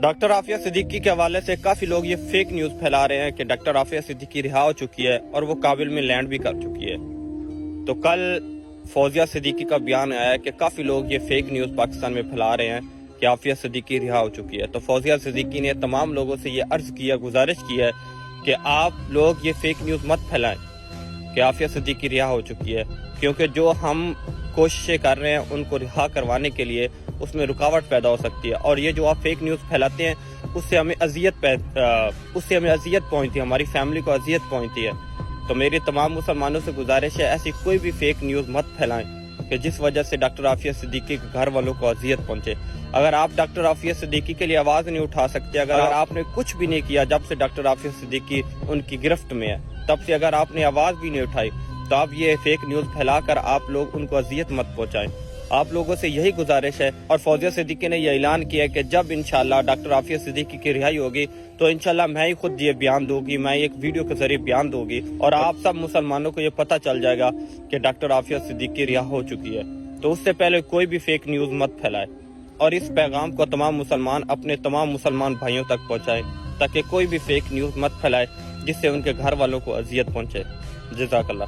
Doctor Aafia Siddiqui کے حوالے سے کافی لوگ یہ فیک نیوز پھیلا رہے ہیں کہ ڈاکٹر عافیہ صدیقی رہا ہو چکی ہے اور وہ کابل میں لینڈ بھی کر چکی ہے۔ تو کل فوزیہ صدیقی کا بیان آیا ہے کہ کافی لوگ یہ فیک نیوز پاکستان میں پھیلا رہے ہیں کہ عافیہ صدیقی رہا ہو چکی ہے۔ تو فوزیہ صدیقی نے تمام لوگوں سے یہ عرض کیا، گزارش کی ہے کہ آپ لوگ یہ فیک نیوز مت پھیلائیں کہ عافیہ صدیقی رہا ہو چکی ہے، کیونکہ جو ہم کوششیں کر رہے ہیں ان کو رہا کروانے کے لیے اس میں رکاوٹ پیدا ہو سکتی ہے، اور یہ جو آپ فیک نیوز پھیلاتے ہیں اس سے ہمیں اذیت پہنچتی ہے، ہماری فیملی کو اذیت پہنچتی ہے۔ تو میری تمام مسلمانوں سے گزارش ہے ایسی کوئی بھی فیک نیوز مت پھیلائیں کہ جس وجہ سے ڈاکٹر عافیہ صدیقی کے گھر والوں کو اذیت پہنچے۔ اگر آپ ڈاکٹر عافیہ صدیقی کے لیے آواز نہیں اٹھا سکتے، اگر آپ نے کچھ بھی نہیں کیا جب سے ڈاکٹر عافیہ صدیقی ان کی گرفت میں ہے، تب سے اگر آپ نے آواز بھی نہیں اٹھائی، تو آپ یہ فیک نیوز پھیلا کر آپ لوگ ان کو اذیت مت پہنچائیں۔ آپ لوگوں سے یہی گزارش ہے، اور فوزیہ صدیقی نے یہ اعلان کیا ہے کہ جب انشاءاللہ ڈاکٹر عافیہ صدیقی کی رہائی ہوگی تو انشاءاللہ میں ہی خود یہ بیان دوں گی، میں ایک ویڈیو کے ذریعے بیان دوں گی، اور آپ سب مسلمانوں کو یہ پتہ چل جائے گا کہ ڈاکٹر عافیہ صدیقی رہا ہو چکی ہے۔ تو اس سے پہلے کوئی بھی فیک نیوز مت پھیلائے، اور اس پیغام کو تمام مسلمان اپنے تمام مسلمان بھائیوں تک پہنچائیں تاکہ کوئی بھی فیک نیوز مت پھیلائے جس سے ان کے گھر والوں کو اذیت پہنچے۔ جزاک اللہ۔